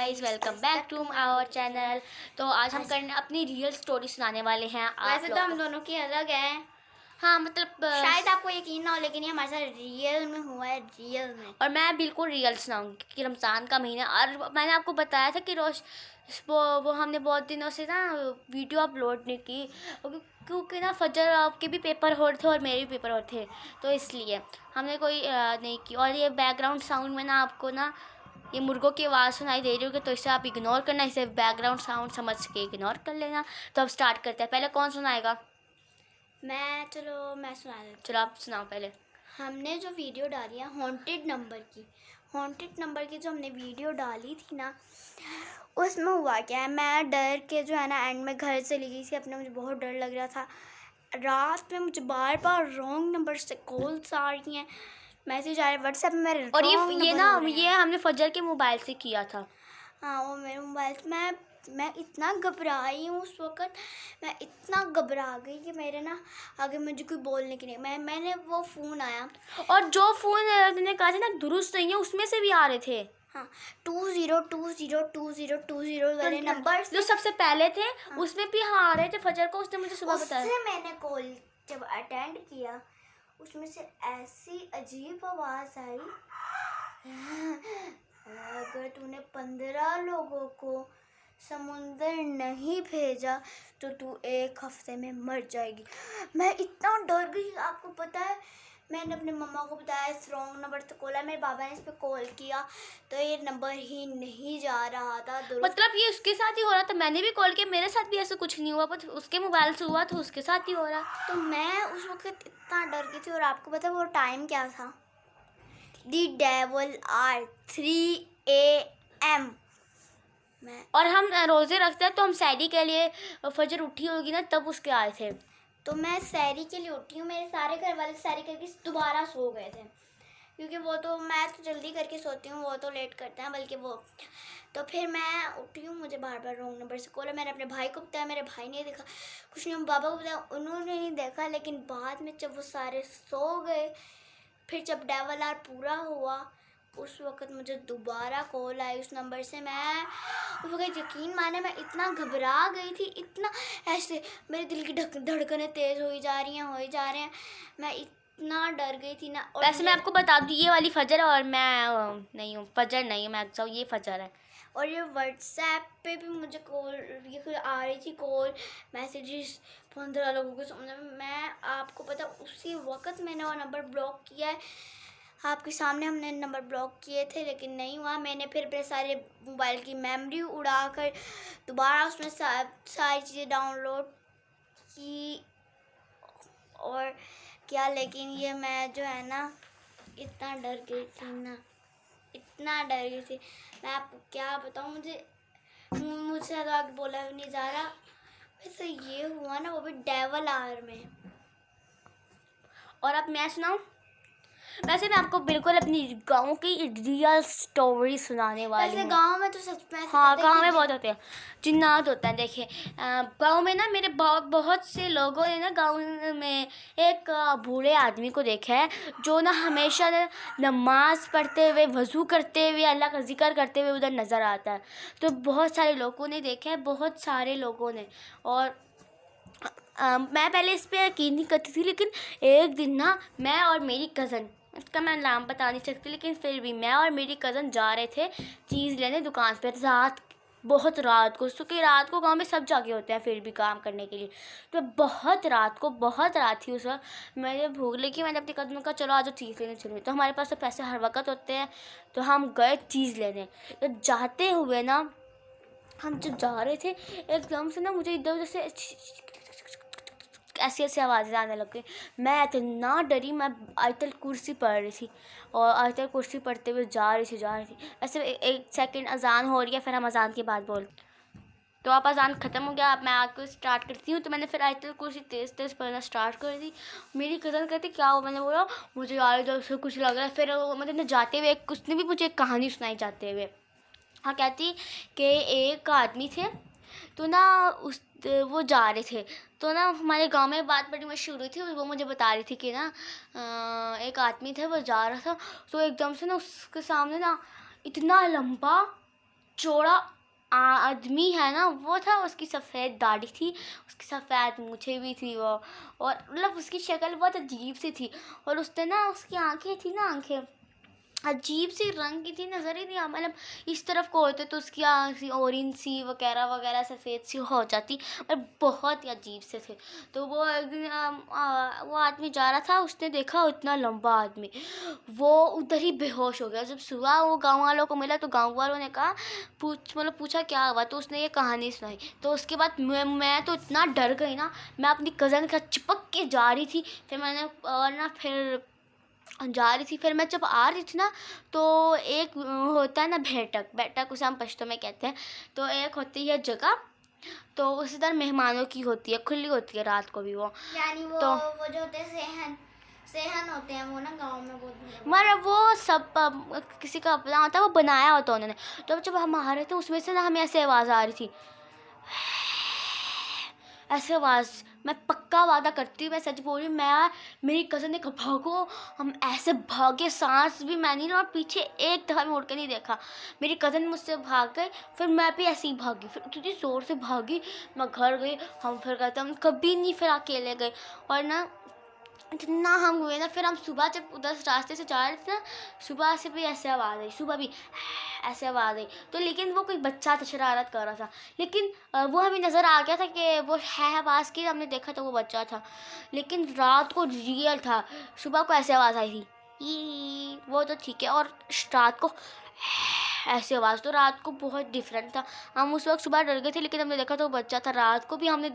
Guys, welcome back to our channel. तो आज हम करने अपनी रियल स्टोरी सुनाने वाले हैं आप वैसे तो हम लोगों दोनों की अलग है। को। हाँ मतलब शायद आपको यकीन ना हो, लेकिन ये हमारे साथ रियल में हुआ है, रियल में। और मैं बिल्कुल रियल सुनाऊंगी कि रमज़ान का महीना। और मैंने आपको बताया था कि वो हमने बहुत दिनों से ना वीडियो अपलोड नहीं की, क्योंकि ना फजर आपके भी पेपर हो रहे थे और मेरे भी पेपर हो रहे थे, तो इसलिए हमने कोई नहीं की। और ये बैकग्राउंड साउंड में ना आपको ना ये मुर्गों की आवाज़ सुनाई दे रही होगी, तो इसे आप इग्नोर करना, इसे बैकग्राउंड साउंड समझ के इग्नोर कर लेना। तो अब स्टार्ट करते हैं। पहले कौन सुनाएगा? मैं सुना देती चलो आप सुनाओ पहले। हूँ। हमने जो वीडियो डाली है हॉन्टेड नंबर की जो हमने वीडियो डाली थी ना, उसमें हुआ क्या है, मैं डर के जो है ना एंड में घर चली गई थी अपने। मुझे बहुत डर लग रहा था। रात में मुझे बार बार रॉन्ग नंबर से कॉल्स आ रही हैं, मैसेज आ रहे हैं व्हाट्सएप में मेरे और wrong ये number ना हो रहे ये हैं। हमने फजर के मोबाइल से किया था। हाँ, वो मेरे मोबाइल से मैं इतना घबराई हूँ उस वक़्त। मैं इतना घबरा गई कि मेरे ना आगे मुझे कोई बोलने की नहीं। मैंने वो फ़ोन आया। और जो फ़ोन तुमने कहा था ना दुरुस्त नहीं है, उसमें से भी आ रहे थे। हाँ, 20202020 वाले नंबर जो से। सबसे पहले थे हाँ, उसमें भी हाँ आ रहे थे। फजर को उसने मुझे सुबह बताया। उससे मैंने कॉल जब अटेंड किया, उसमें से ऐसी अजीब आवाज़ आई, अगर तूने 15 लोगों को समुंदर नहीं भेजा तो तू 1 हफ्ते में मर जाएगी। मैं इतना डर गई, आपको पता है। मैंने अपने मम्मा को बताया इस रॉन्ग नंबर से कॉल है। मेरे बाबा ने इस पर कॉल किया तो ये नंबर ही नहीं जा रहा था। मतलब ये उसके साथ ही हो रहा था। मैंने भी कॉल किया, मेरे साथ भी ऐसा कुछ नहीं हुआ, पर उसके मोबाइल से हुआ तो उसके साथ ही हो रहा। तो मैं उस वक्त इतना डर गई थी। और आपको पता है वो टाइम क्या था? दी डेवल आर 3 AM। और हम रोज़े रखते हैं, तो हम सैरी के लिए फजर उठी होगी ना तब उसके आए थे। तो मैं सैरी के लिए उठी हूँ। मेरे सारे घर वाले सैरी करके दोबारा सो गए थे, क्योंकि वो तो मैं तो जल्दी करके सोती हूँ, वो तो लेट करते हैं बल्कि वो। तो फिर मैं उठी हूँ, मुझे बार बार रॉन्ग नंबर से कॉल है। मैंने अपने भाई को बताया, मेरे भाई ने देखा कुछ नहीं। बाबा को बताया, उन्होंने नहीं देखा। लेकिन बाद में जब वो सारे सो गए, फिर जब डेवल आर पूरा हुआ, उस वक़्त मुझे दोबारा कॉल आई उस नंबर से। मैं उस वक़्त यकीन माने मैं इतना घबरा गई थी, इतना ऐसे मेरे दिल की धड़कनें तेज़ हो ही जा रहे हैं। मैं इतना डर गई थी ना। और वैसे मैं आपको बता दूँ, ये वाली फजर है और मैं नहीं हूँ, फजर नहीं हूँ मैं, ये फजर है। और ये व्हाट्सएप पे भी मुझे कॉल ये आ रही थी, कॉल मैसेजेस 15 लोगों के सामने। मैं आपको पता उसी वक्त मैंने वो नंबर ब्लॉक किया है। आपके सामने हमने नंबर ब्लॉक किए थे, लेकिन नहीं हुआ। मैंने फिर अपने सारे मोबाइल की मेमोरी उड़ाकर दोबारा उसमें सारी चीज़ें डाउनलोड की और क्या। लेकिन ये मैं जो है ना इतना डर गई थी ना, इतना डर गई थी। मैं आपको क्या बताऊँ, मुझसे तो आगे बोला भी नहीं जा रहा। वैसे ये हुआ ना, वो भी डेवल आवर में। और अब मैं सुनाऊँ? वैसे मैं आपको बिल्कुल अपनी गाँव की रियल स्टोरी सुनाने वाली वैसे हूँ। गांव में तो सच में हाँ, गाँव में बहुत होते हैं, जिन्नात होता है। देखिए गाँव में ना मेरे बहुत से लोगों ने ना गाँव में एक बूढ़े आदमी को देखा है, जो ना हमेशा नमाज पढ़ते हुए, वज़ू करते हुए, अल्लाह का जिक्र करते हुए उधर नज़र आता है। तो बहुत सारे लोगों ने देखा है, बहुत सारे लोगों ने। और मैं पहले इस पे यकीन नहीं करती थी, लेकिन एक दिन ना मैं और मेरी कज़न, इसका मैं नाम बता नहीं सकती, लेकिन फिर भी मैं और मेरी कज़न जा रहे थे चीज़ लेने दुकान पर बहुत रात को, क्योंकि रात को गांव में सब जागे होते हैं फिर भी काम करने के लिए। तो बहुत रात थी उस वक्त। मैंने भूख लगी, मैंने अपनी कज़न का चलो आज चीज़ लेने चलो। तो हमारे पास तो पैसे हर वक्त होते हैं, तो हम गए चीज़ लेने। तो जाते हुए ना हम जब जा रहे थे, एकदम से ना मुझे इधर उधर से ऐसी ऐसी आवाज़ें आने लग गई। मैं इतना डरी, मैं आयतल कुर्सी पढ़ रही थी और आयतल कुर्सी पढ़ते हुए जा रही थी। ऐसे एक सेकंड अजान हो रही है, फिर हम अजान के बाद बोल। तो आप अजान ख़त्म हो गया, अब मैं आपको स्टार्ट करती हूँ। तो मैंने फिर आयतल कुर्सी तेज़ तेज़ पढ़ना स्टार्ट कर दी। मेरी कज़न कहती क्या हो? मैंने बोला मुझे यार इधर से कुछ लग रहा है। फिर मतलब जाते हुए उसने भी मुझे एक कहानी सुनाई जाते हुए। हाँ, कहती कि एक आदमी थे, तो ना वो जा रहे थे। तो ना हमारे गांव में बात बड़ी मशहूर हुई थी, वो मुझे बता रही थी कि ना एक आदमी था, वो जा रहा था, तो एकदम से ना उसके सामने ना इतना लंबा चौड़ा आदमी है ना वो था, उसकी सफ़ेद दाढ़ी थी, उसकी सफ़ेद मूछें भी थी वो, और मतलब उसकी शक्ल बहुत अजीब सी थी, और उसने ना उसकी आंखें थी ना, आंखें अजीब सी रंग की थी, नज़र ही नहीं आ, मतलब इस तरफ को होते तो उसकी आँख सी ऑरेंज सी वगैरह वगैरह सफ़ेद सी हो जाती, और बहुत ही अजीब से थे। तो वो एक दिन वो आदमी जा रहा था, उसने देखा इतना लंबा आदमी, वो उधर ही बेहोश हो गया। जब सुबह वो गांव वालों को मिला तो गांव वालों ने कहा पूछा क्या हुआ, तो उसने ये कहानी सुनाई। तो उसके बाद मैं तो इतना डर गई ना, मैं अपनी कज़न के साथ चिपक के जा रही थी, फिर मैंने और ना फिर जा रही थी, फिर मैं जब आ रही थी ना तो एक होता है ना बैठक उसे हम पश्तो में कहते हैं। तो एक होती है जगह, तो उसी तरह मेहमानों की होती है, खुली होती है रात को भी वो। यानी वो जो होते हैं सेहन होते हैं वो ना गांव में बहुत बड़े मतलब वो सब किसी का अपना होता है, वो बनाया होता है उन्होंने। तो जब हम आ रहे थे उसमें से ना हमें ऐसे आवाज़ आ रही थी, ऐसे आवाज़। मैं पक्का वादा करती हूँ, मैं सच बोल रही हूँ, मैं मेरी कज़न ने कहा भागो, हम ऐसे भागे, सांस भी मैं नहीं ली और पीछे एक दफ़ा भी मुड़ के नहीं देखा। मेरी कज़न मुझसे भाग गई, फिर मैं भी ऐसे ही भागी, फिर इतनी ज़ोर से भागी, मैं घर गई। हम फिर कहते हम कभी नहीं फिर अकेले गए, और ना इतना हम हुए ना, फिर हम सुबह जब उधर रास्ते से जा रहे थे ना, सुबह से भी ऐसे आवाज़ आई, सुबह भी ऐसे आवाज़ आई। तो लेकिन वो कोई बच्चा था, शरारत कर रहा था, लेकिन वो हमें नज़र आ गया था कि वो है आवाज़ की, हमने देखा तो वो बच्चा था, लेकिन रात को रियल था। सुबह को ऐसे आवाज़ आई थी वो तो ठीक है, और रात को ऐसी आवाज़, तो रात को बहुत डिफरेंट था। हम उस वक्त सुबह डर गए थे, लेकिन हमने देखा तो वो बच्चा था। रात को भी हमने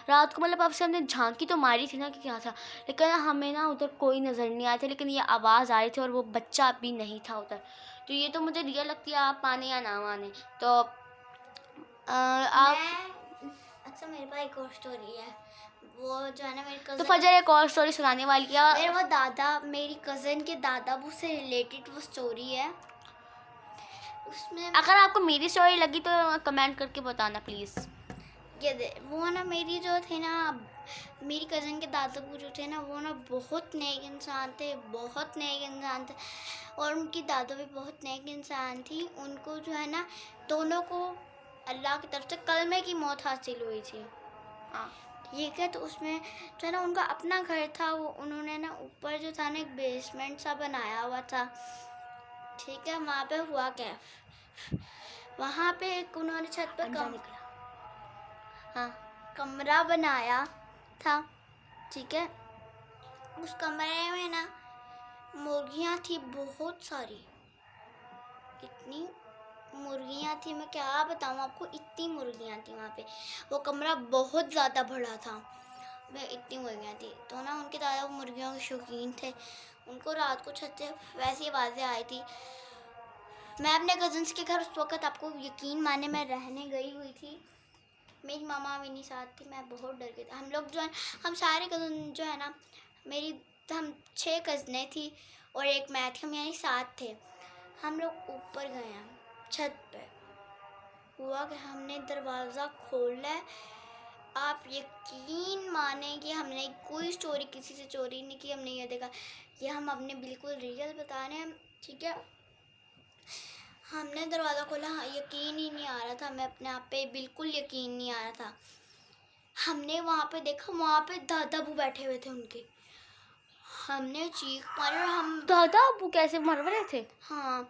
रात को मतलब अब से हमने झांकी तो मारी थी ना कि क्या था, लेकिन हमें ना उधर कोई नज़र नहीं आया था, लेकिन ये आवाज़ आ रही थी और वो बच्चा भी नहीं था उधर। तो ये तो मुझे रियल लगती है, आप माने या ना माने। तो आप अच्छा मेरे पास एक और स्टोरी है, वो जो है ना मेरी तो कज़न फजर एक और स्टोरी सुनाने वाली है। मेरे वो दादा, मेरी कज़न के दादा वो से रिलेटेड वो स्टोरी है। उसमें अगर आपको मेरी स्टोरी लगी तो कमेंट करके बताना प्लीज़। वो ना मेरी जो थे ना, मेरी कज़न के दादाबू जो थे ना, वो ना बहुत नेक इंसान थे, बहुत नेक इंसान थे, और उनकी दादा भी बहुत नेक इंसान थी। उनको जो है ना दोनों को अल्लाह की तरफ से कलमे की मौत हासिल हुई थी। हाँ, ठीक है। तो उसमें जो है ना उनका अपना घर था, वो उन्होंने ना ऊपर जो था ना एक बेसमेंट सा बनाया हुआ था। ठीक है। वहाँ पे हुआ क्या, वहाँ पे एक उन्होंने छत पे अंडा निकला। हाँ, कमरा बनाया था। ठीक है। उस कमरे में ना मुर्गियाँ थी बहुत सारी, इतनी मुर्गियाँ थी, मैं क्या बताऊँ आपको, इतनी मुर्गियाँ थी वहाँ पे। वो कमरा बहुत ज़्यादा बड़ा था, मैं इतनी मुर्गियाँ थी। तो ना उनके दादा मुर्गियों के शौकीन थे, उनको रात को छत से वैसी आवाज़ें आई थी। मैं अपने कज़न्स के घर उस वक्त, आपको यकीन माने, मैं रहने गई हुई थी, मेरी मामा मेरे साथ थी, मैं बहुत डर गई थी। हम लोग जो है, हम सारे कज़न जो है ना, हम 6 कज़नें थी और एक मैं थी, हम यानी 7 थे। हम लोग ऊपर गए हैं छत पे। हुआ कि हमने दरवाज़ा खोला है, आप यकीन माने कि हमने कोई स्टोरी किसी से चोरी नहीं की, हमने ये देखा, ये हम अपने बिल्कुल रियल बता रहे हैं। ठीक है। हमने दरवाज़ा खोला, हाँ, यकीन ही नहीं आ रहा था, मैं अपने आप पे बिल्कुल यकीन नहीं आ रहा था। हमने वहाँ पे देखा, वहाँ पे दादा अबू बैठे हुए थे उनके, हमने चीख मारी, और हम दादा अबू कैसे मर रहे थे? हाँ,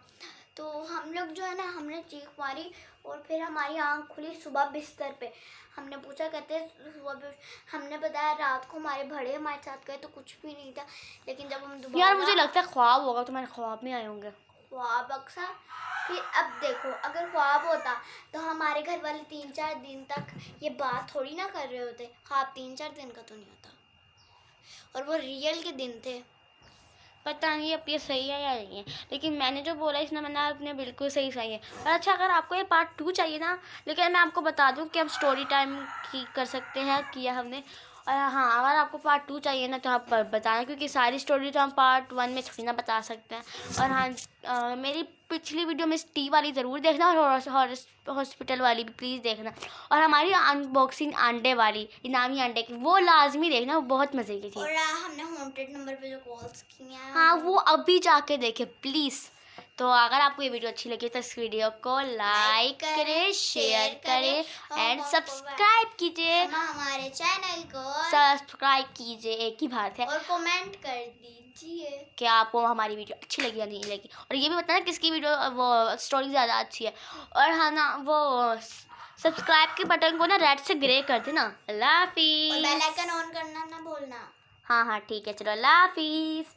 तो हम लोग जो है ना, हमने चीख मारी, और फिर हमारी आंख खुली सुबह बिस्तर पे। हमने पूछा, कहते सुबह, हमने बताया रात को हमारे बड़े हमारे साथ गए तो कुछ भी नहीं था, लेकिन जब हम दोबारा, यार मुझे लगता है ख्वाब होगा, तुम्हारे ख्वाब में आए होंगे। ख्वाब अक्सर, फिर अब देखो, अगर ख्वाब होता तो हमारे घर वाले 3-4 दिन तक ये बात थोड़ी ना कर रहे होते। ख्वाब 3-4 दिन का तो नहीं होता, और वो रियल के दिन थे। पता नहीं अब ये सही है या नहीं है, लेकिन मैंने जो बोला इसने मैंने आपने बिल्कुल सही है। और अच्छा, अगर आपको ये पार्ट 2 चाहिए ना, लेकिन मैं आपको बता दूं कि हम स्टोरी टाइम की कर सकते हैं, किया हमने। और हाँ, अगर आपको पार्ट 2 चाहिए ना तो आप बताना, क्योंकि सारी स्टोरी तो हम पार्ट 1 में थोड़ी ना बता सकते हैं। और हाँ, मेरी पिछली वीडियो में टी वाली ज़रूर देखना, और हॉस्पिटल वाली भी प्लीज़ देखना, और हमारी अनबॉक्सिंग अंडे वाली, इनामी अंडे की, वो लाजमी देखना, वो बहुत मज़े की थी। और हमने हॉन्टेड नंबर पे जो कॉल्स की हैं, हाँ, वो अभी जाके देखे प्लीज़, तो अगर आपको ये वीडियो अच्छी लगी तो इस वीडियो को लाइक करें, शेयर करें एंड सब्सक्राइब कीजिए। हमारे चैनल को सब्सक्राइब कीजिए, एक ही बात है। और कमेंट कर दीजिए कि आपको हमारी वीडियो अच्छी लगी या नहीं लगी, और ये भी बताना किसकी वीडियो वो स्टोरी ज़्यादा अच्छी है। और हाँ ना, वो सब्सक्राइब के बटन को ना रेड से ग्रे कर देना। अल्लाह और हाफिज़। बेल आइकन ऑन करना ना भूलना। हाँ हाँ ठीक है, चलो अल्लाह हाफिज़।